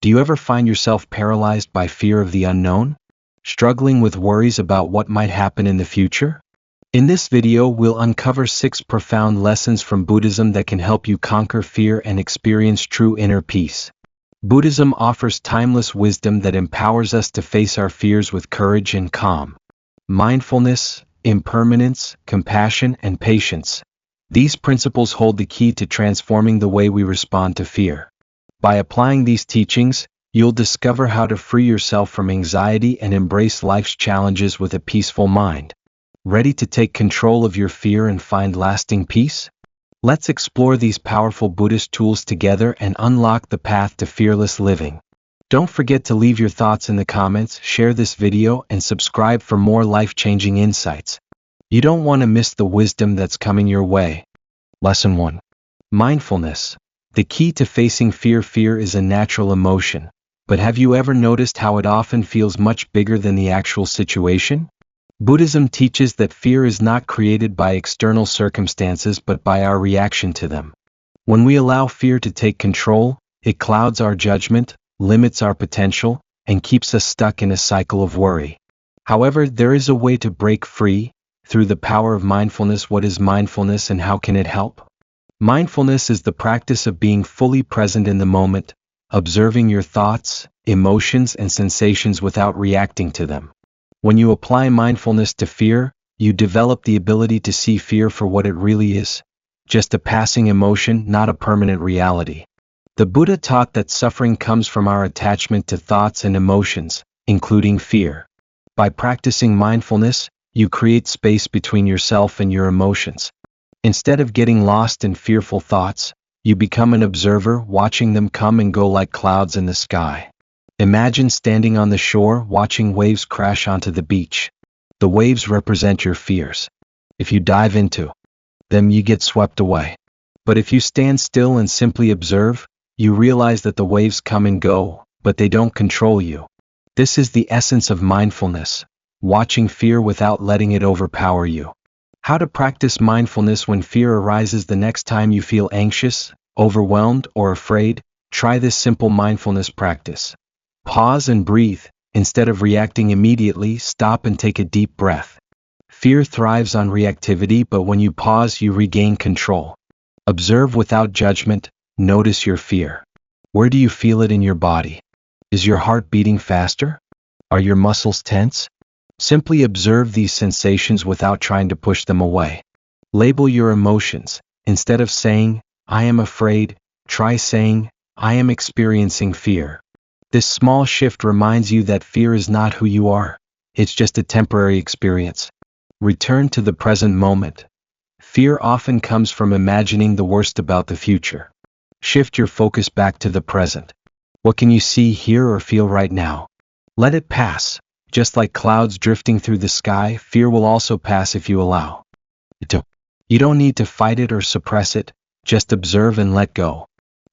Do you ever find yourself paralyzed by fear of the unknown? Struggling with worries about what might happen in the future? In this video, we'll uncover 6 profound lessons from Buddhism that can help you conquer fear and experience true inner peace. Buddhism offers timeless wisdom that empowers us to face our fears with courage and calm. Mindfulness, impermanence, compassion, and patience. These principles hold the key to transforming the way we respond to fear. By applying these teachings, you'll discover how to free yourself from anxiety and embrace life's challenges with a peaceful mind. Ready to take control of your fear and find lasting peace? Let's explore these powerful Buddhist tools together and unlock the path to fearless living. Don't forget to leave your thoughts in the comments, share this video, and subscribe for more life-changing insights. You don't want to miss the wisdom that's coming your way. Lesson 1. Mindfulness. The key to facing fear. Fear is a natural emotion, but have you ever noticed how it often feels much bigger than the actual situation? Buddhism teaches that fear is not created by external circumstances but by our reaction to them. When we allow fear to take control, it clouds our judgment, limits our potential, and keeps us stuck in a cycle of worry. However, there is a way to break free, through the power of mindfulness. What is mindfulness and how can it help? Mindfulness is the practice of being fully present in the moment, observing your thoughts, emotions, and sensations without reacting to them. When you apply mindfulness to fear, you develop the ability to see fear for what it really is, just a passing emotion, not a permanent reality. The Buddha taught that suffering comes from our attachment to thoughts and emotions, including fear. By practicing mindfulness, you create space between yourself and your emotions. Instead of getting lost in fearful thoughts, you become an observer, watching them come and go like clouds in the sky. Imagine standing on the shore, watching waves crash onto the beach. The waves represent your fears. If you dive into them, you get swept away. But if you stand still and simply observe, you realize that the waves come and go, but they don't control you. This is the essence of mindfulness, watching fear without letting it overpower you. How to practice mindfulness when fear arises. The next time you feel anxious, overwhelmed, or afraid, try this simple mindfulness practice. Pause and breathe. Instead of reacting immediately, stop and take a deep breath. Fear thrives on reactivity, but when you pause, you regain control. Observe without judgment. Notice your fear. Where do you feel it in your body? Is your heart beating faster? Are your muscles tense? Simply observe these sensations without trying to push them away. Label your emotions. Instead of saying, "I am afraid," try saying, "I am experiencing fear." This small shift reminds you that fear is not who you are. It's just a temporary experience. Return to the present moment. Fear often comes from imagining the worst about the future. Shift your focus back to the present. What can you see, hear, or feel right now? Let it pass. Just like clouds drifting through the sky, fear will also pass if you allow it to. You don't need to fight it or suppress it, just observe and let go.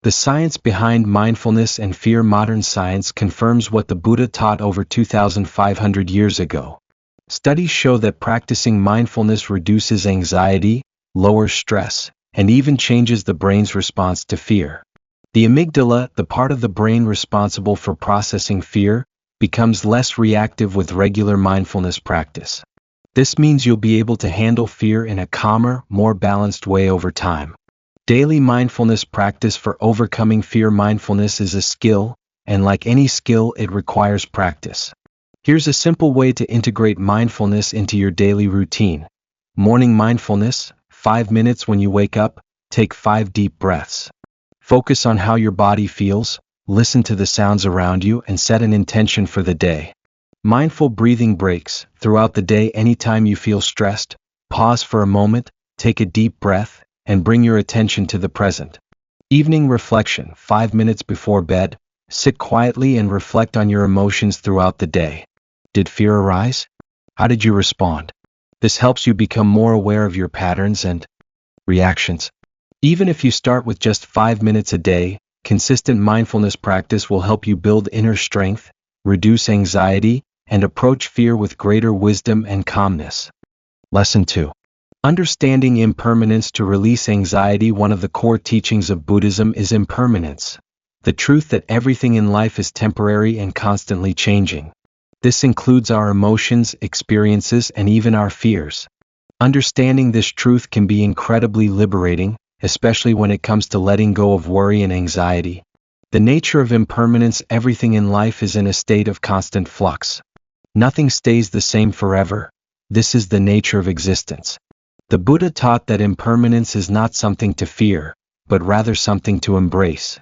The science behind mindfulness and fear. Modern science confirms what the Buddha taught over 2,500 years ago. Studies show that practicing mindfulness reduces anxiety, lowers stress, and even changes the brain's response to fear. The amygdala, the part of the brain responsible for processing fear, becomes less reactive with regular mindfulness practice. This means you'll be able to handle fear in a calmer, more balanced way over time. Daily mindfulness practice for overcoming fear. Mindfulness is a skill, and like any skill, it requires practice. Here's a simple way to integrate mindfulness into your daily routine. Morning mindfulness. 5 minutes when you wake up, take 5 deep breaths. Focus on how your body feels, listen to the sounds around you, and set an intention for the day. Mindful breathing breaks. Throughout the day, anytime you feel stressed, pause for a moment, take a deep breath, and bring your attention to the present. Evening reflection. 5 minutes before bed, sit quietly and reflect on your emotions throughout the day. Did fear arise? How did you respond? This helps you become more aware of your patterns and reactions. Even if you start with just 5 minutes a day, consistent mindfulness practice will help you build inner strength, reduce anxiety, and approach fear with greater wisdom and calmness. Lesson 2. Understanding impermanence. To release anxiety. One of the core teachings of Buddhism is impermanence. the truth that everything in life is temporary and constantly changing. This includes our emotions, experiences, and even our fears. Understanding this truth can be incredibly liberating, especially when it comes to letting go of worry and anxiety. The nature of impermanence: everything in life is in a state of constant flux. Nothing stays the same forever. This is the nature of existence. The Buddha taught that impermanence is not something to fear, but rather something to embrace.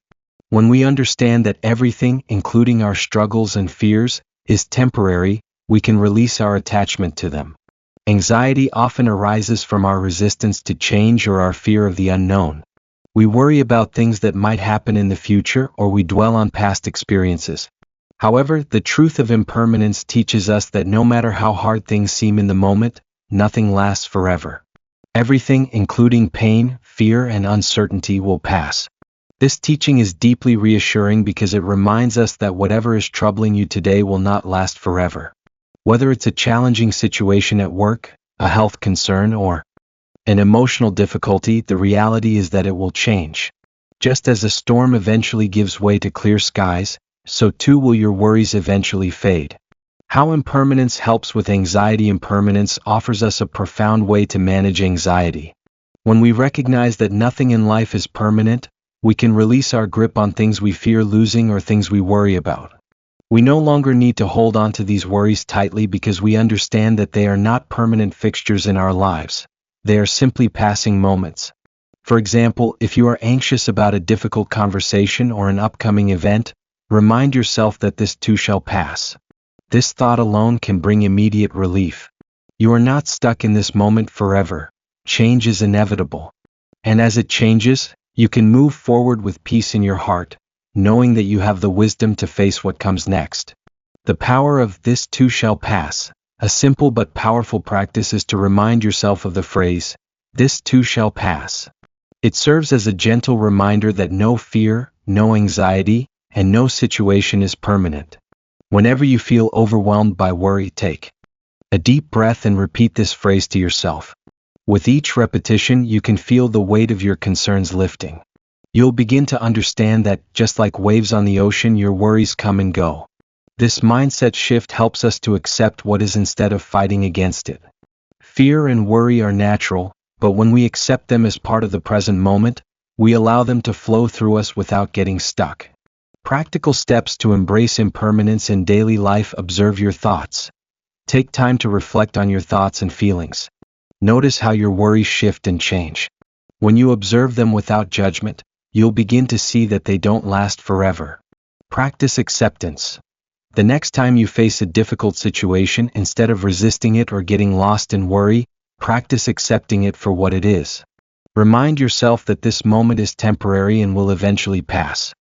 When we understand that everything, including our struggles and fears, is temporary, we can release our attachment to them. Anxiety often arises from our resistance to change or our fear of the unknown. We worry about things that might happen in the future, or we dwell on past experiences. However, the truth of impermanence teaches us that no matter how hard things seem in the moment, nothing lasts forever. Everything, including pain, fear, and uncertainty, will pass. This teaching is deeply reassuring because it reminds us that whatever is troubling you today will not last forever. Whether it's a challenging situation at work, a health concern, or an emotional difficulty, the reality is that it will change. Just as a storm eventually gives way to clear skies, so too will your worries eventually fade. How impermanence helps with anxiety: impermanence offers us a profound way to manage anxiety. When we recognize that nothing in life is permanent, we can release our grip on things we fear losing or things we worry about. We no longer need to hold on to these worries tightly because we understand that they are not permanent fixtures in our lives. They are simply passing moments. For example, if you are anxious about a difficult conversation or an upcoming event, remind yourself that this too shall pass. This thought alone can bring immediate relief. You are not stuck in this moment forever. Change is inevitable. And as it changes, you can move forward with peace in your heart, knowing that you have the wisdom to face what comes next. The power of "this too shall pass." A simple but powerful practice is to remind yourself of the phrase, "this too shall pass." It serves as a gentle reminder that no fear, no anxiety, and no situation is permanent. Whenever you feel overwhelmed by worry, take a deep breath and repeat this phrase to yourself. With each repetition, you can feel the weight of your concerns lifting. You'll begin to understand that, just like waves on the ocean, your worries come and go. This mindset shift helps us to accept what is instead of fighting against it. Fear and worry are natural, but when we accept them as part of the present moment, we allow them to flow through us without getting stuck. Practical steps to embrace impermanence in daily life: observe your thoughts. Take time to reflect on your thoughts and feelings. Notice how your worries shift and change. When you observe them without judgment, you'll begin to see that they don't last forever. Practice acceptance. The next time you face a difficult situation, instead of resisting it or getting lost in worry, practice accepting it for what it is. Remind yourself that this moment is temporary and will eventually pass.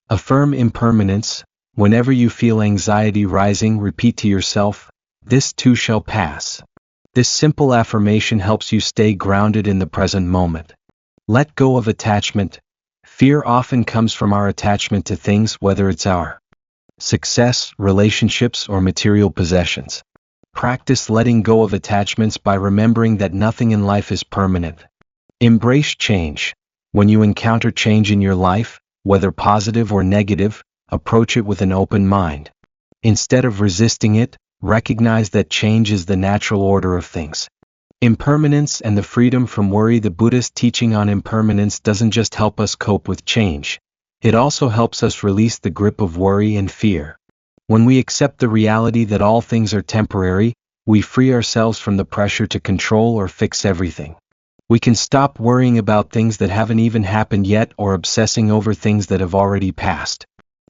Affirm impermanence. Whenever you feel anxiety rising, repeat to yourself, "this too shall pass." This simple affirmation helps you stay grounded in the present moment. Let go of attachment. Fear often comes from our attachment to things, whether it's our success, relationships, or material possessions. Practice letting go of attachments by remembering that nothing in life is permanent. Embrace change. When you encounter change in your life, whether positive or negative, approach it with an open mind. Instead of resisting it, recognize that change is the natural order of things. Impermanence and the freedom from worry. The Buddhist teaching on impermanence doesn't just help us cope with change. It also helps us release the grip of worry and fear. When we accept the reality that all things are temporary, we free ourselves from the pressure to control or fix everything. We can stop worrying about things that haven't even happened yet or obsessing over things that have already passed.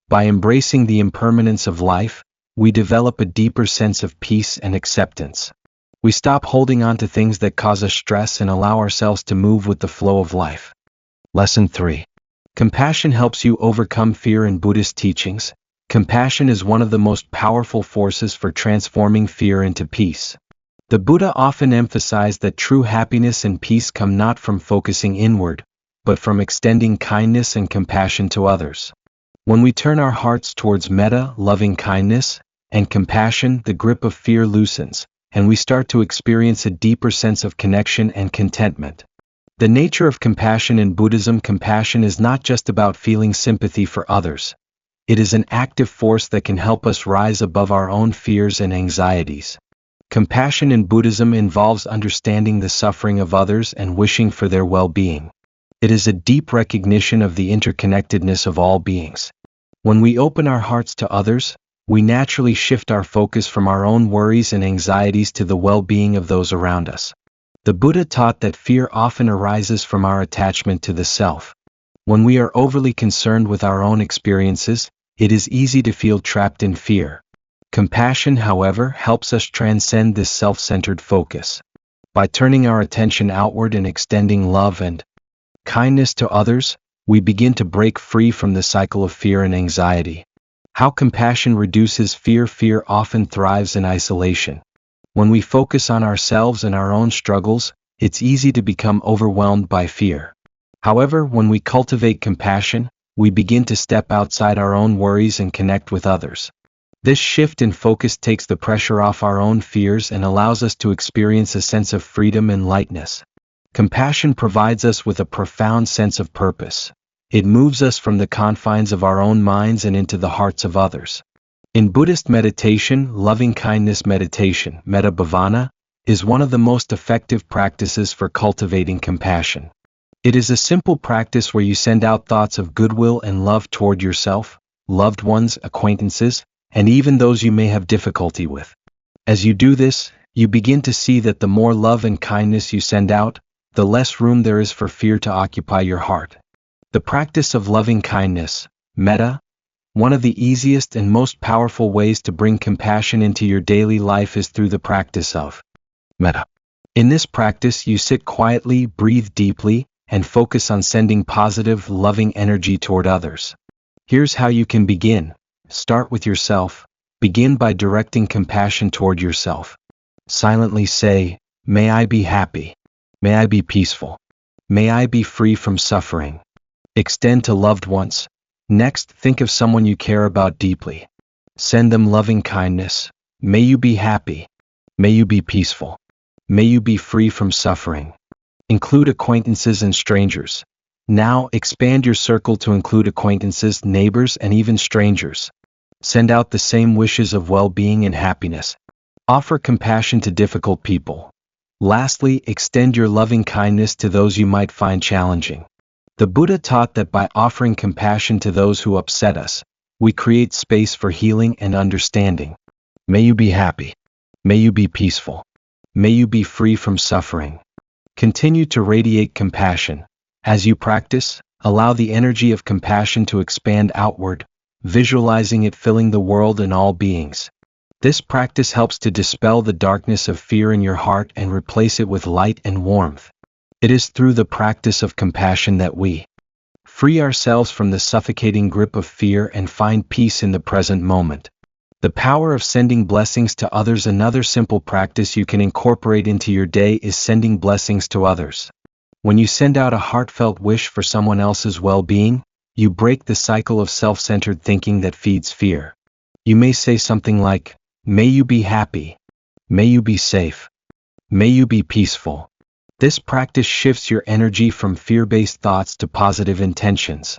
By embracing the impermanence of life, we develop a deeper sense of peace and acceptance. We stop holding on to things that cause us stress and allow ourselves to move with the flow of life. Lesson 3. Compassion helps you overcome fear. In Buddhist teachings, compassion is one of the most powerful forces for transforming fear into peace. The Buddha often emphasized that true happiness and peace come not from focusing inward, but from extending kindness and compassion to others. When we turn our hearts towards metta, loving kindness, and compassion, the grip of fear loosens, and we start to experience a deeper sense of connection and contentment. The nature of compassion in Buddhism. Compassion is not just about feeling sympathy for others. It is an active force that can help us rise above our own fears and anxieties. Compassion in Buddhism involves understanding the suffering of others and wishing for their well-being. It is a deep recognition of the interconnectedness of all beings. When we open our hearts to others, we naturally shift our focus from our own worries and anxieties to the well-being of those around us. The Buddha taught that fear often arises from our attachment to the self. When we are overly concerned with our own experiences, it is easy to feel trapped in fear. Compassion, however, helps us transcend this self-centered focus. By turning our attention outward and extending love and kindness to others, we begin to break free from the cycle of fear and anxiety. How compassion reduces fear. Fear often thrives in isolation. When we focus on ourselves and our own struggles, it's easy to become overwhelmed by fear. However, when we cultivate compassion, we begin to step outside our own worries and connect with others. This shift in focus takes the pressure off our own fears and allows us to experience a sense of freedom and lightness. Compassion provides us with a profound sense of purpose. It moves us from the confines of our own minds and into the hearts of others. In Buddhist meditation, loving-kindness meditation, metta bhavana, is one of the most effective practices for cultivating compassion. It is a simple practice where you send out thoughts of goodwill and love toward yourself, loved ones, acquaintances, and even those you may have difficulty with. As you do this, you begin to see that the more love and kindness you send out, the less room there is for fear to occupy your heart. The practice of loving kindness, metta, one of the easiest and most powerful ways to bring compassion into your daily life is through the practice of metta. In this practice, you sit quietly, breathe deeply, and focus on sending positive, loving energy toward others. Here's how you can begin. Start with yourself. Begin by directing compassion toward yourself. Silently say, "May I be happy. May I be peaceful. May I be free from suffering." Extend to loved ones. Next, think of someone you care about deeply. Send them loving kindness. May you be happy. May you be peaceful. May you be free from suffering. Include acquaintances and strangers. Now, expand your circle to include acquaintances, neighbors, and even strangers. Send out the same wishes of well-being and happiness. Offer compassion to difficult people. Lastly, extend your loving kindness to those you might find challenging. The Buddha taught that by offering compassion to those who upset us, we create space for healing and understanding. May you be happy. May you be peaceful. May you be free from suffering. Continue to radiate compassion. As you practice, allow the energy of compassion to expand outward, visualizing it filling the world and all beings. This practice helps to dispel the darkness of fear in your heart and replace it with light and warmth. It is through the practice of compassion that we free ourselves from the suffocating grip of fear and find peace in the present moment. The power of sending blessings to others. Another simple practice you can incorporate into your day is sending blessings to others. When you send out a heartfelt wish for someone else's well-being, you break the cycle of self-centered thinking that feeds fear. You may say something like, "May you be happy. May you be safe. May you be peaceful." This practice shifts your energy from fear-based thoughts to positive intentions.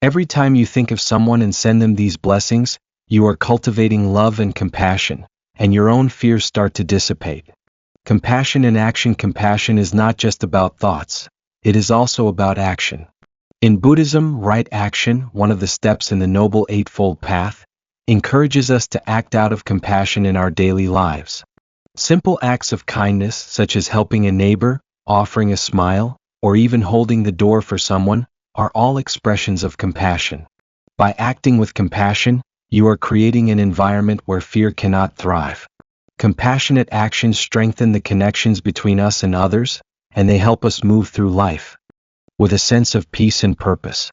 Every time you think of someone and send them these blessings, you are cultivating love and compassion, and your own fears start to dissipate. Compassion in action. Compassion is not just about thoughts, it is also about action. In Buddhism, right action, one of the steps in the Noble Eightfold Path, encourages us to act out of compassion in our daily lives. Simple acts of kindness, such as helping a neighbor, offering a smile, or even holding the door for someone, are all expressions of compassion. By acting with compassion, you are creating an environment where fear cannot thrive. Compassionate actions strengthen the connections between us and others, and they help us move through life with a sense of peace and purpose.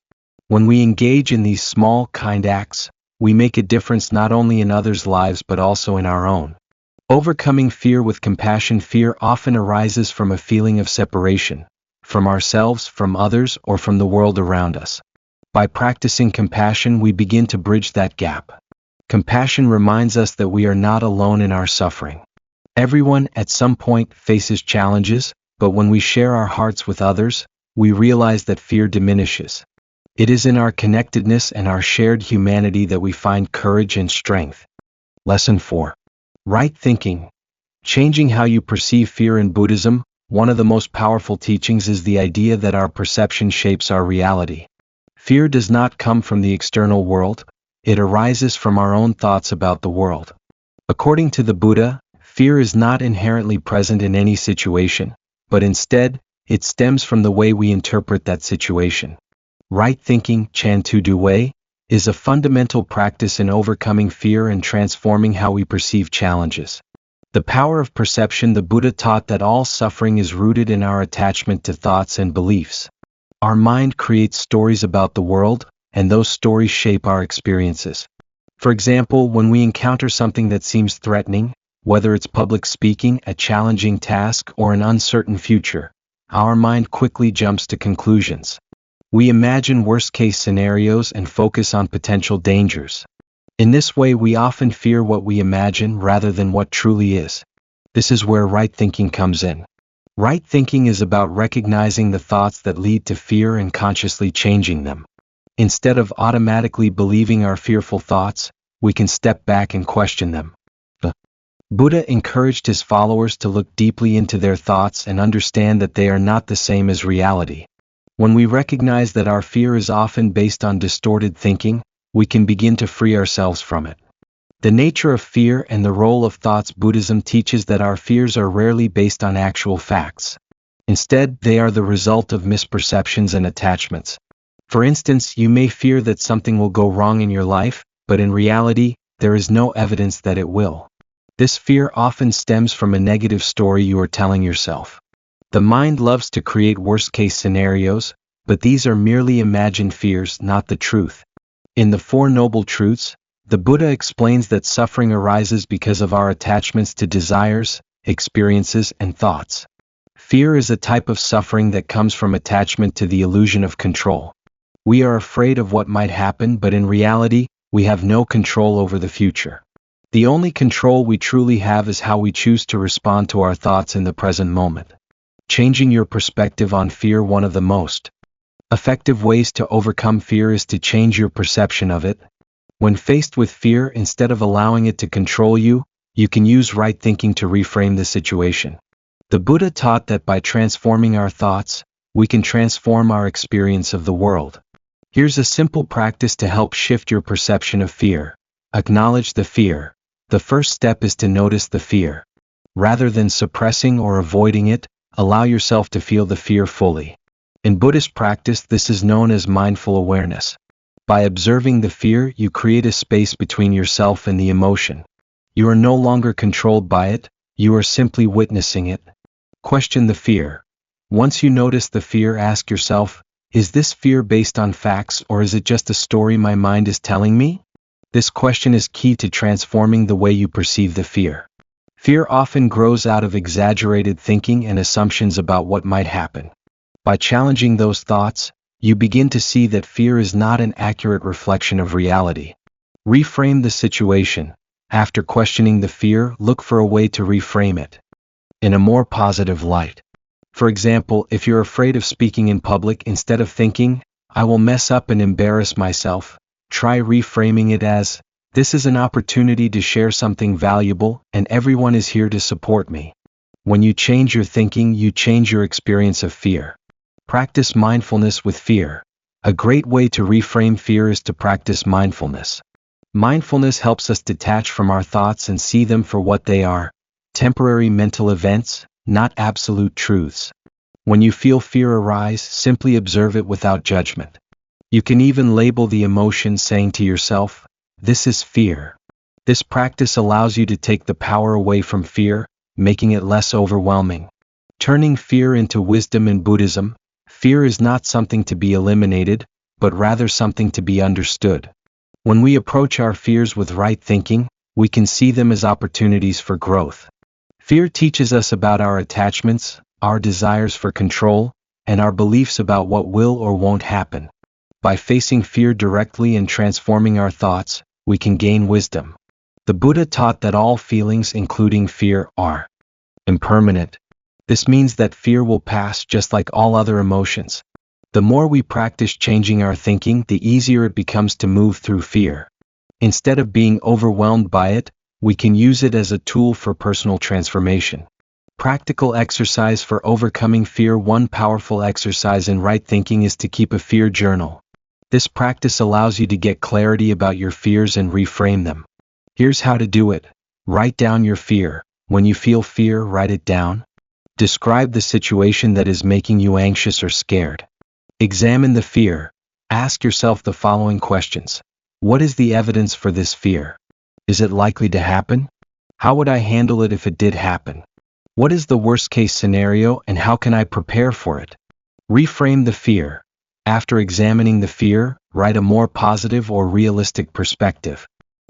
When we engage in these small, kind acts, we make a difference not only in others' lives but also in our own. Overcoming fear with compassion. Fear often arises from a feeling of separation, from ourselves, from others, or from the world around us. By practicing compassion, we begin to bridge that gap. Compassion reminds us that we are not alone in our suffering. Everyone, at some point, faces challenges, but when we share our hearts with others, we realize that fear diminishes. It is in our connectedness and our shared humanity that we find courage and strength. Lesson 4. Right thinking. Changing how you perceive fear. In Buddhism, one of the most powerful teachings is the idea that our perception shapes our reality. Fear does not come from the external world, it arises from our own thoughts about the world. According to the Buddha, fear is not inherently present in any situation, but instead, it stems from the way we interpret that situation. Right thinking, Chan Tu Du Wei, is a fundamental practice in overcoming fear and transforming how we perceive challenges. The power of perception. The Buddha taught that all suffering is rooted in our attachment to thoughts and beliefs. Our mind creates stories about the world, and those stories shape our experiences. For example, when we encounter something that seems threatening, whether it's public speaking, a challenging task, or an uncertain future, our mind quickly jumps to conclusions. We imagine worst-case scenarios and focus on potential dangers. In this way, we often fear what we imagine rather than what truly is. This is where right thinking comes in. Right thinking is about recognizing the thoughts that lead to fear and consciously changing them. Instead of automatically believing our fearful thoughts, we can step back and question them. The Buddha encouraged his followers to look deeply into their thoughts and understand that they are not the same as reality. When we recognize that our fear is often based on distorted thinking, we can begin to free ourselves from it. The nature of fear and the role of thoughts. Buddhism teaches that our fears are rarely based on actual facts. Instead, they are the result of misperceptions and attachments. For instance, you may fear that something will go wrong in your life, but in reality, there is no evidence that it will. This fear often stems from a negative story you are telling yourself. The mind loves to create worst-case scenarios, but these are merely imagined fears, not the truth. In the Four Noble Truths, the Buddha explains that suffering arises because of our attachments to desires, experiences, and thoughts. Fear is a type of suffering that comes from attachment to the illusion of control. We are afraid of what might happen, but in reality, we have no control over the future. The only control we truly have is how we choose to respond to our thoughts in the present moment. Changing your perspective on fear. One of the most effective ways to overcome fear is to change your perception of it. When faced with fear, instead of allowing it to control you, you can use right thinking to reframe the situation. The Buddha taught that by transforming our thoughts, we can transform our experience of the world. Here's a simple practice to help shift your perception of fear. Acknowledge the fear. The first step is to notice the fear. Rather than suppressing or avoiding it, allow yourself to feel the fear fully. In Buddhist practice, this is known as mindful awareness. By observing the fear, you create a space between yourself and the emotion. You are no longer controlled by it, you are simply witnessing it. Question the fear. Once you notice the fear, ask yourself, is this fear based on facts or is it just a story my mind is telling me? This question is key to transforming the way you perceive the fear. Fear often grows out of exaggerated thinking and assumptions about what might happen. By challenging those thoughts, you begin to see that fear is not an accurate reflection of reality. Reframe the situation. After questioning the fear, look for a way to reframe it in a more positive light. For example, if you're afraid of speaking in public, instead of thinking, I will mess up and embarrass myself, try reframing it as, this is an opportunity to share something valuable, and everyone is here to support me. When you change your thinking, you change your experience of fear. Practice mindfulness with fear. A great way to reframe fear is to practice mindfulness. Mindfulness helps us detach from our thoughts and see them for what they are, temporary mental events, not absolute truths. When you feel fear arise, simply observe it without judgment. You can even label the emotion, saying to yourself, this is fear. This practice allows you to take the power away from fear, making it less overwhelming. Turning fear into wisdom. In Buddhism, fear is not something to be eliminated, but rather something to be understood. When we approach our fears with right thinking, we can see them as opportunities for growth. Fear teaches us about our attachments, our desires for control, and our beliefs about what will or won't happen. By facing fear directly and transforming our thoughts, we can gain wisdom. The Buddha taught that all feelings, including fear, are impermanent. This means that fear will pass just like all other emotions. The more we practice changing our thinking, the easier it becomes to move through fear. Instead of being overwhelmed by it, we can use it as a tool for personal transformation. Practical exercise for overcoming fear. One powerful exercise in right thinking is to keep a fear journal. This practice allows you to get clarity about your fears and reframe them. Here's how to do it. Write down your fear. When you feel fear, write it down. Describe the situation that is making you anxious or scared. Examine the fear. Ask yourself the following questions. What is the evidence for this fear? Is it likely to happen? How would I handle it if it did happen? What is the worst-case scenario and how can I prepare for it? Reframe the fear. After examining the fear, write a more positive or realistic perspective.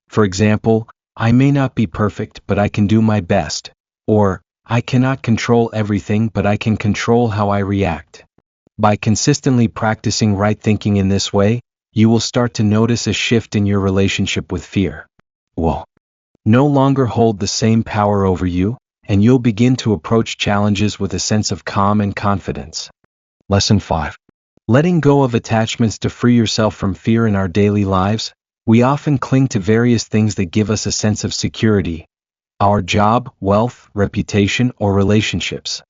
For example, I may not be perfect, but I can do my best. Or, I cannot control everything, but I can control how I react. By consistently practicing right thinking in this way, you will start to notice a shift in your relationship with fear. Will no longer hold the same power over you, and you'll begin to approach challenges with a sense of calm and confidence. Lesson 5. Letting go of attachments. To free yourself from fear in our daily lives, we often cling to various things that give us a sense of security. Our job, wealth, reputation, or relationships.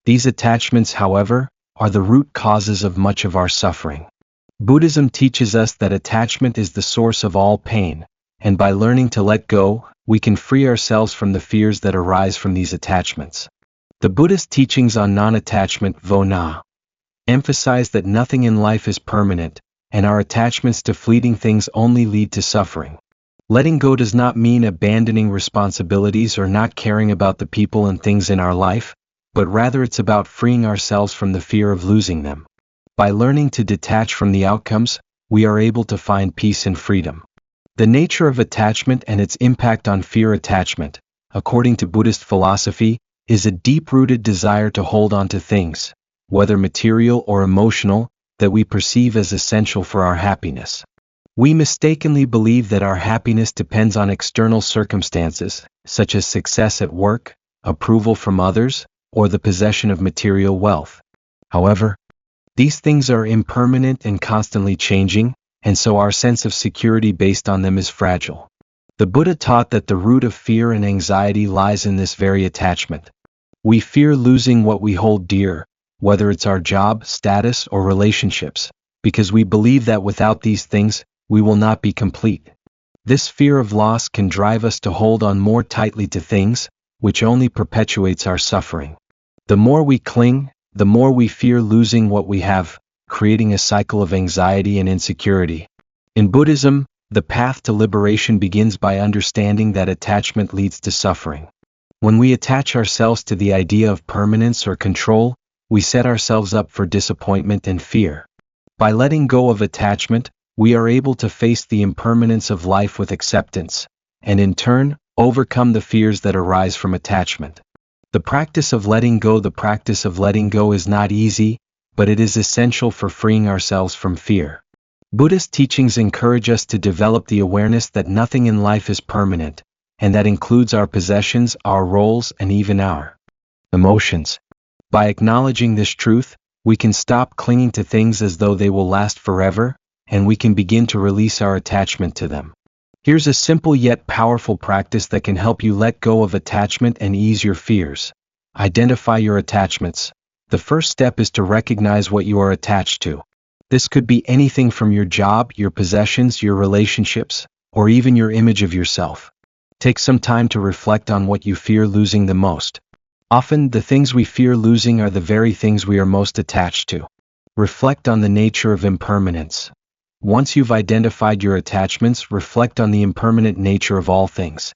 These attachments, however, are the root causes of much of our suffering. Buddhism teaches us that attachment is the source of all pain, and by learning to let go, we can free ourselves from the fears that arise from these attachments. The Buddhist teachings on non-attachment, Vo-na, emphasize that nothing in life is permanent, and our attachments to fleeting things only lead to suffering. Letting go does not mean abandoning responsibilities or not caring about the people and things in our life, but rather it's about freeing ourselves from the fear of losing them. By learning to detach from the outcomes, we are able to find peace and freedom. The nature of attachment and its impact on fear. Attachment, according to Buddhist philosophy, is a deep-rooted desire to hold on to things, whether material or emotional, that we perceive as essential for our happiness. We mistakenly believe that our happiness depends on external circumstances, such as success at work, approval from others, or the possession of material wealth. However, these things are impermanent and constantly changing, and so our sense of security based on them is fragile. The Buddha taught that the root of fear and anxiety lies in this very attachment. We fear losing what we hold dear, whether it's our job, status, or relationships, because we believe that without these things, we will not be complete. This fear of loss can drive us to hold on more tightly to things, which only perpetuates our suffering. The more we cling, the more we fear losing what we have, creating a cycle of anxiety and insecurity. In Buddhism, the path to liberation begins by understanding that attachment leads to suffering. When we attach ourselves to the idea of permanence or control, we set ourselves up for disappointment and fear. By letting go of attachment, we are able to face the impermanence of life with acceptance, and in turn, overcome the fears that arise from attachment. The practice of letting go is not easy, but it is essential for freeing ourselves from fear. Buddhist teachings encourage us to develop the awareness that nothing in life is permanent, and that includes our possessions, our roles, and even our emotions. By acknowledging this truth, we can stop clinging to things as though they will last forever, and we can begin to release our attachment to them. Here's a simple yet powerful practice that can help you let go of attachment and ease your fears. Identify your attachments. The first step is to recognize what you are attached to. This could be anything from your job, your possessions, your relationships, or even your image of yourself. Take some time to reflect on what you fear losing the most. Often, the things we fear losing are the very things we are most attached to. Reflect on the nature of impermanence. Once you've identified your attachments, reflect on the impermanent nature of all things.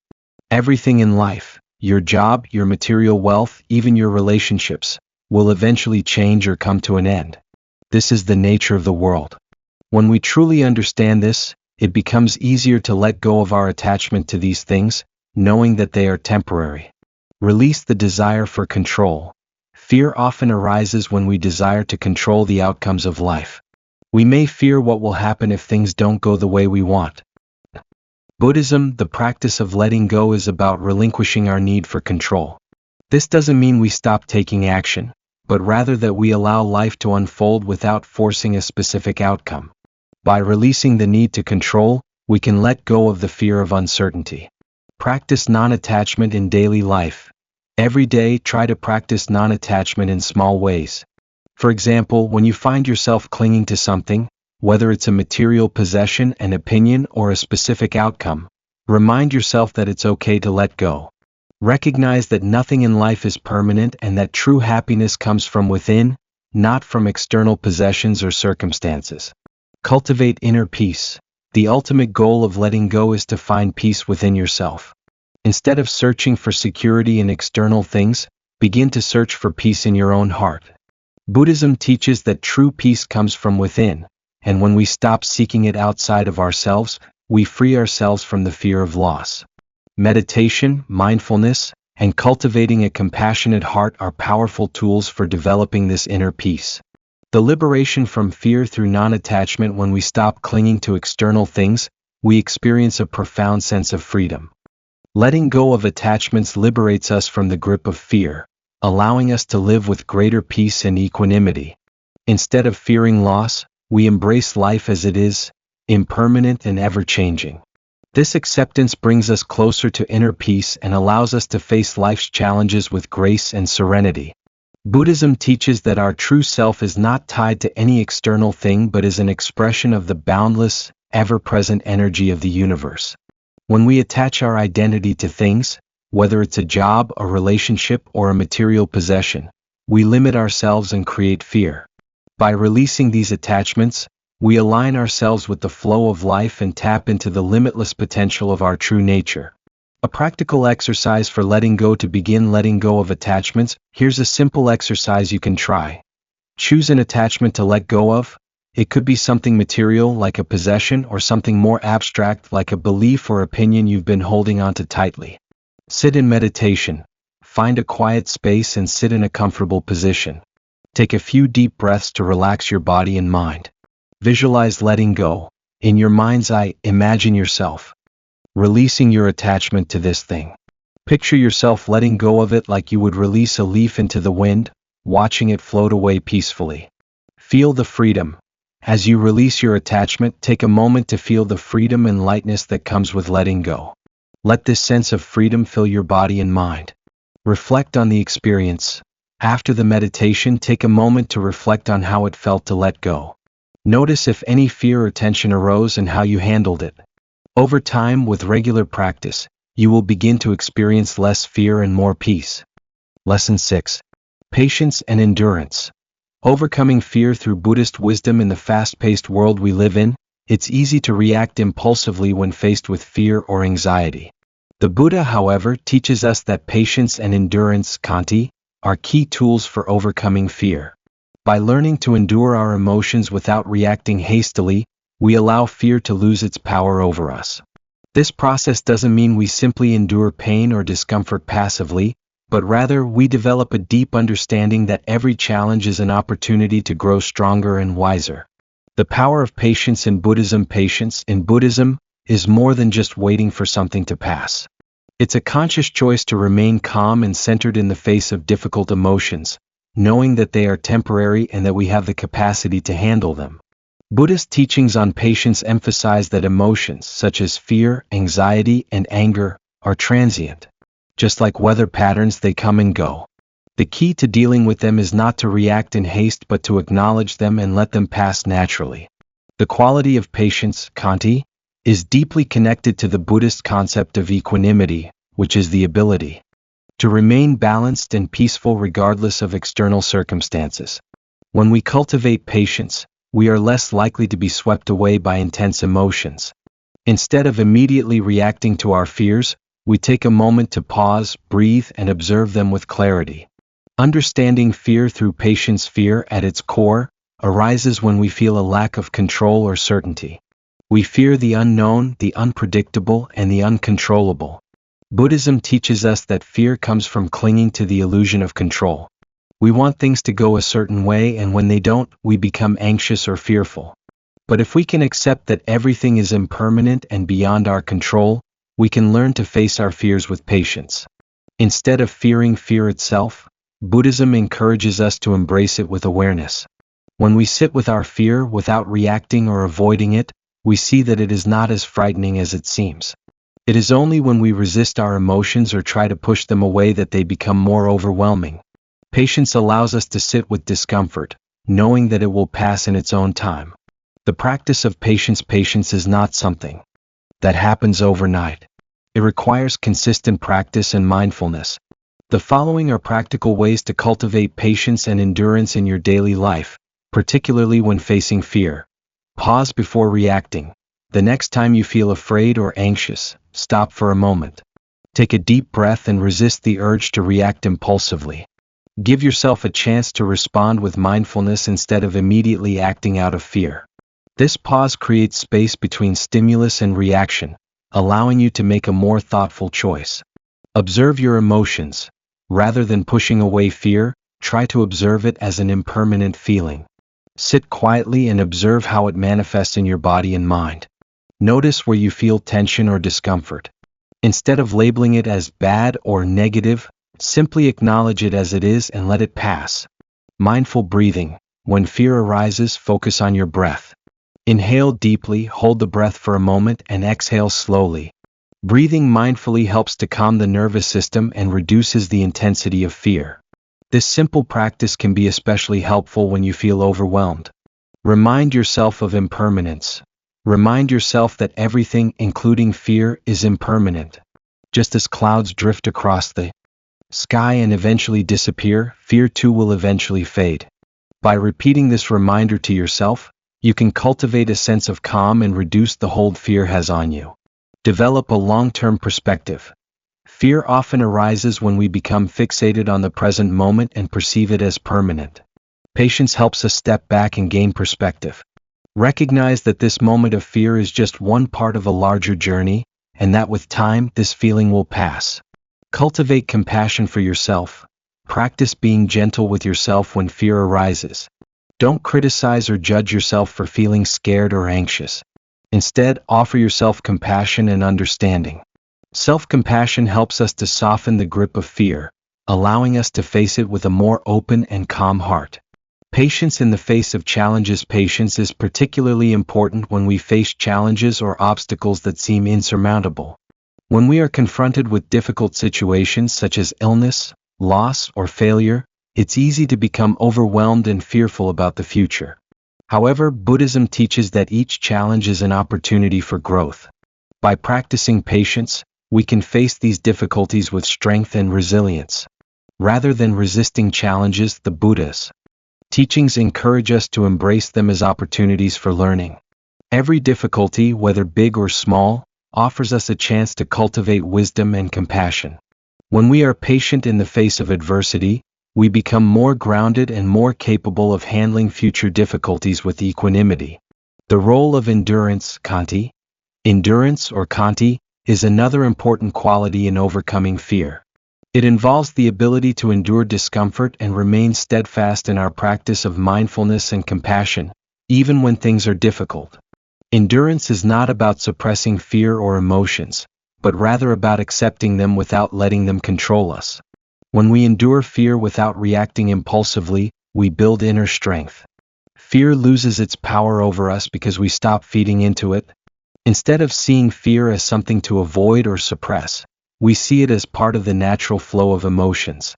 Everything in life, your job, your material wealth, even your relationships, will eventually change or come to an end. This is the nature of the world. When we truly understand this, it becomes easier to let go of our attachment to these things, knowing that they are temporary. Release the desire for control. Fear often arises when we desire to control the outcomes of life. We may fear what will happen if things don't go the way we want. Buddhism, the practice of letting go, is about relinquishing our need for control. This doesn't mean we stop taking action, but rather that we allow life to unfold without forcing a specific outcome. By releasing the need to control, we can let go of the fear of uncertainty. Practice non-attachment in daily life. Every day, try to practice non-attachment in small ways. For example, when you find yourself clinging to something, whether it's a material possession, an opinion, or a specific outcome, remind yourself that it's okay to let go. Recognize that nothing in life is permanent and that true happiness comes from within, not from external possessions or circumstances. Cultivate inner peace. The ultimate goal of letting go is to find peace within yourself. Instead of searching for security in external things, begin to search for peace in your own heart. Buddhism teaches that true peace comes from within, and when we stop seeking it outside of ourselves, we free ourselves from the fear of loss. Meditation, mindfulness, and cultivating a compassionate heart are powerful tools for developing this inner peace. The liberation from fear through non-attachment. When we stop clinging to external things, we experience a profound sense of freedom. Letting go of attachments liberates us from the grip of fear, allowing us to live with greater peace and equanimity. Instead of fearing loss, we embrace life as it is, impermanent and ever-changing. This acceptance brings us closer to inner peace and allows us to face life's challenges with grace and serenity. Buddhism teaches that our true self is not tied to any external thing but is an expression of the boundless, ever-present energy of the universe. When we attach our identity to things, whether it's a job, a relationship, or a material possession, we limit ourselves and create fear. By releasing these attachments, we align ourselves with the flow of life and tap into the limitless potential of our true nature. A practical exercise for letting go. To begin letting go of attachments, here's a simple exercise you can try. Choose an attachment to let go of. It could be something material like a possession or something more abstract like a belief or opinion you've been holding onto tightly. Sit in meditation. Find a quiet space and sit in a comfortable position. Take a few deep breaths to relax your body and mind. Visualize letting go. In your mind's eye, imagine yourself releasing your attachment to this thing. Picture yourself letting go of it like you would release a leaf into the wind, watching it float away peacefully. Feel the freedom. As you release your attachment, take a moment to feel the freedom and lightness that comes with letting go. Let this sense of freedom fill your body and mind. Reflect on the experience. After the meditation, take a moment to reflect on how it felt to let go. Notice if any fear or tension arose and how you handled it. Over time, with regular practice, you will begin to experience less fear and more peace. Lesson 6. Patience and endurance. Overcoming fear. Through Buddhist wisdom. In the fast-paced world we live in, it's easy to react impulsively when faced with fear or anxiety. The Buddha, however, teaches us that patience and endurance, khanti, are key tools for overcoming fear. By learning to endure our emotions without reacting hastily, we allow fear to lose its power over us. This process doesn't mean we simply endure pain or discomfort passively, but rather we develop a deep understanding that every challenge is an opportunity to grow stronger and wiser. The power of patience in Buddhism. Patience in Buddhism is more than just waiting for something to pass. It's a conscious choice to remain calm and centered in the face of difficult emotions, knowing that they are temporary and that we have the capacity to handle them. Buddhist teachings on patience emphasize that emotions such as fear, anxiety, and anger are transient. Just like weather patterns, they come and go. The key to dealing with them is not to react in haste but to acknowledge them and let them pass naturally. The quality of patience, khanti, is deeply connected to the Buddhist concept of equanimity, which is the ability to remain balanced and peaceful regardless of external circumstances. When we cultivate patience, we are less likely to be swept away by intense emotions. Instead of immediately reacting to our fears, we take a moment to pause, breathe, and observe them with clarity. Understanding fear through patience. Fear, at its core, arises when we feel a lack of control or certainty. We fear the unknown, the unpredictable, and the uncontrollable. Buddhism teaches us that fear comes from clinging to the illusion of control. We want things to go a certain way, and when they don't, we become anxious or fearful. But if we can accept that everything is impermanent and beyond our control, we can learn to face our fears with patience. Instead of fearing fear itself, Buddhism encourages us to embrace it with awareness. When we sit with our fear without reacting or avoiding it, we see that it is not as frightening as it seems. It is only when we resist our emotions or try to push them away that they become more overwhelming. Patience allows us to sit with discomfort, knowing that it will pass in its own time. The practice of patience is not something that happens overnight. It requires consistent practice and mindfulness. The following are practical ways to cultivate patience and endurance in your daily life, particularly when facing fear. Pause before reacting. The next time you feel afraid or anxious, stop for a moment. Take a deep breath and resist the urge to react impulsively. Give yourself a chance to respond with mindfulness instead of immediately acting out of fear. This pause creates space between stimulus and reaction, allowing you to make a more thoughtful choice. Observe your emotions. Rather than pushing away fear, try to observe it as an impermanent feeling. Sit quietly and observe how it manifests in your body and mind. Notice where you feel tension or discomfort. Instead of labeling it as bad or negative, simply acknowledge it as it is and let it pass. Mindful breathing. When fear arises, focus on your breath. Inhale deeply, hold the breath for a moment, and exhale slowly. Breathing mindfully helps to calm the nervous system and reduces the intensity of fear. This simple practice can be especially helpful when you feel overwhelmed. Remind yourself of impermanence. Remind yourself that everything, including fear, is impermanent. Just as clouds drift across the sky and eventually disappear, fear too will eventually fade. By repeating this reminder to yourself, you can cultivate a sense of calm and reduce the hold fear has on you. Develop a long-term perspective. Fear often arises when we become fixated on the present moment and perceive it as permanent. Patience helps us step back and gain perspective. Recognize that this moment of fear is just one part of a larger journey, and that with time, this feeling will pass. Cultivate compassion for yourself. Practice being gentle with yourself when fear arises. Don't criticize or judge yourself for feeling scared or anxious. Instead, offer yourself compassion and understanding. Self-compassion helps us to soften the grip of fear, allowing us to face it with a more open and calm heart. Patience in the face of challenges. Patience is particularly important when we face challenges or obstacles that seem insurmountable. When we are confronted with difficult situations such as illness, loss, or failure, it's easy to become overwhelmed and fearful about the future. However, Buddhism teaches that each challenge is an opportunity for growth. By practicing patience, we can face these difficulties with strength and resilience. Rather than resisting challenges, the Buddha's teachings encourage us to embrace them as opportunities for learning. Every difficulty, whether big or small, offers us a chance to cultivate wisdom and compassion. When we are patient in the face of adversity, we become more grounded and more capable of handling future difficulties with equanimity. The role of endurance, Khanti. Endurance, or Khanti, is another important quality in overcoming fear. It involves the ability to endure discomfort and remain steadfast in our practice of mindfulness and compassion, even when things are difficult. Endurance is not about suppressing fear or emotions, but rather about accepting them without letting them control us. When we endure fear without reacting impulsively, we build inner strength. Fear loses its power over us because we stop feeding into it. Instead of seeing fear as something to avoid or suppress, we see it as part of the natural flow of emotions.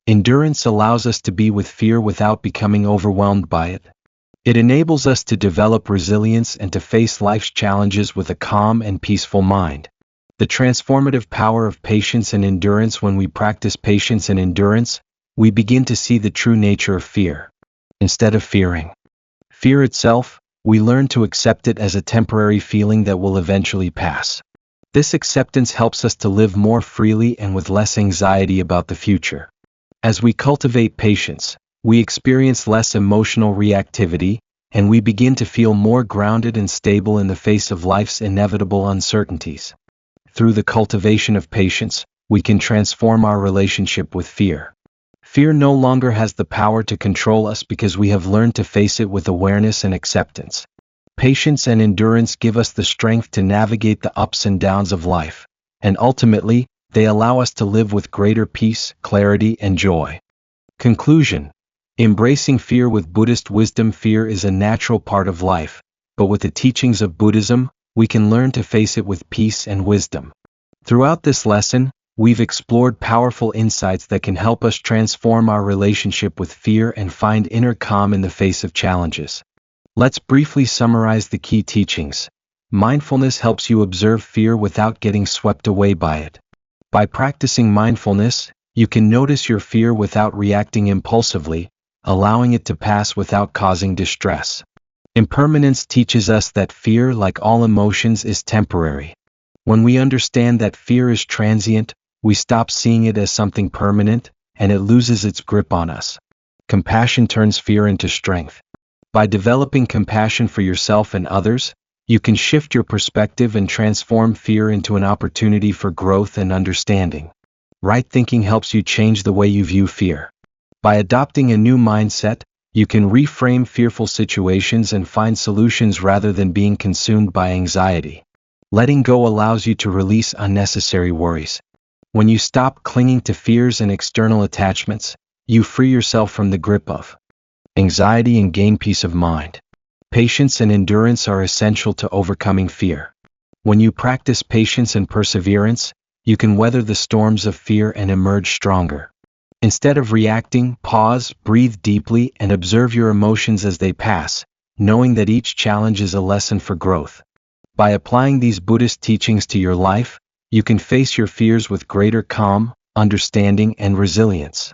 Endurance allows us to be with fear without becoming overwhelmed by it. It enables us to develop resilience and to face life's challenges with a calm and peaceful mind. The transformative power of patience and endurance. When we practice patience and endurance, we begin to see the true nature of fear. Instead of fearing fear itself, we learn to accept it as a temporary feeling that will eventually pass. This acceptance helps us to live more freely and with less anxiety about the future. As we cultivate patience, we experience less emotional reactivity, and we begin to feel more grounded and stable in the face of life's inevitable uncertainties. Through the cultivation of patience, we can transform our relationship with fear. Fear no longer has the power to control us because we have learned to face it with awareness and acceptance. Patience and endurance give us the strength to navigate the ups and downs of life, and ultimately, They allow us to live with greater peace, clarity, and joy. Conclusion. Embracing fear with Buddhist wisdom. Fear is a natural part of life, but with the teachings of Buddhism, we can learn to face it with peace and wisdom. Throughout this lesson, we've explored powerful insights that can help us transform our relationship with fear and find inner calm in the face of challenges. Let's briefly summarize the key teachings. Mindfulness helps you observe fear without getting swept away by it. By practicing mindfulness, you can notice your fear without reacting impulsively, allowing it to pass without causing distress. Impermanence teaches us that fear, like all emotions, is temporary. When we understand that fear is transient, we stop seeing it as something permanent, and it loses its grip on us. Compassion turns fear into strength. By developing compassion for yourself and others, you can shift your perspective and transform fear into an opportunity for growth and understanding. Right thinking helps you change the way you view fear. By adopting a new mindset, you can reframe fearful situations and find solutions rather than being consumed by anxiety. Letting go allows you to release unnecessary worries. When you stop clinging to fears and external attachments, you free yourself from the grip of anxiety and gain peace of mind. Patience and endurance are essential to overcoming fear. When you practice patience and perseverance, you can weather the storms of fear and emerge stronger. Instead of reacting, pause, breathe deeply, and observe your emotions as they pass, knowing that each challenge is a lesson for growth. By applying these Buddhist teachings to your life, you can face your fears with greater calm, understanding, and resilience.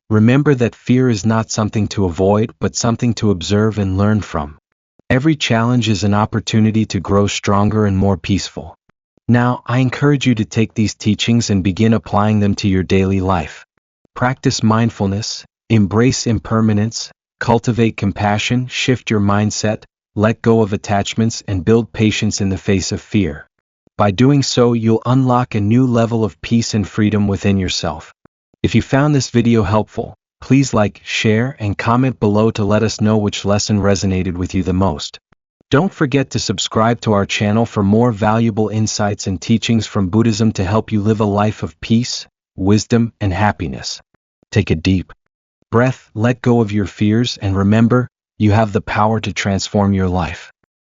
Remember that fear is not something to avoid, but something to observe and learn from. Every challenge is an opportunity to grow stronger and more peaceful. Now, I encourage you to take these teachings and begin applying them to your daily life. Practice mindfulness, embrace impermanence, cultivate compassion, shift your mindset, let go of attachments, and build patience in the face of fear. By doing so, you'll unlock a new level of peace and freedom within yourself. If you found this video helpful, please like, share, and comment below to let us know which lesson resonated with you the most. Don't forget to subscribe to our channel for more valuable insights and teachings from Buddhism to help you live a life of peace, wisdom, and happiness. Take a deep breath, let go of your fears, and remember, you have the power to transform your life.